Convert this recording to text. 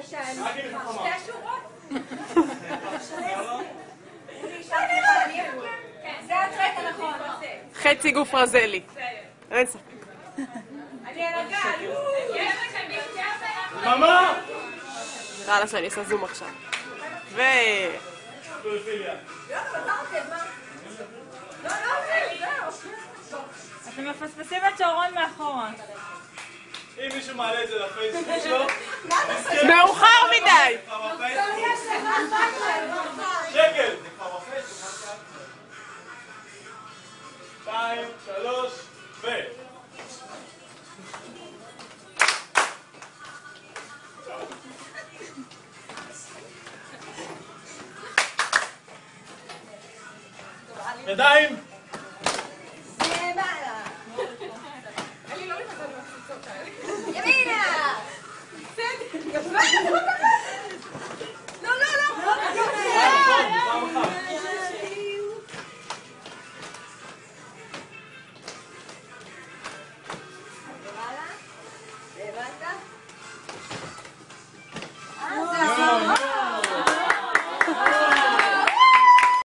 שתי שורות? זה הטרק הנכון. חצי גוף רזלי. אין ספק. אני על הגל. ממה? נראה לה שאני אעשה זום עכשיו. אתם מפספסים את שרון מאחורה. אם מישהו מעלה את זה לפייסבוק שלו, מאוחר מדי! שקל! זה כבר בפייסבוק. 2, 3, ו... ידיים! למעלה. אני לא נכנסת למפציצות האלה. ימינה! בסדר, יפה.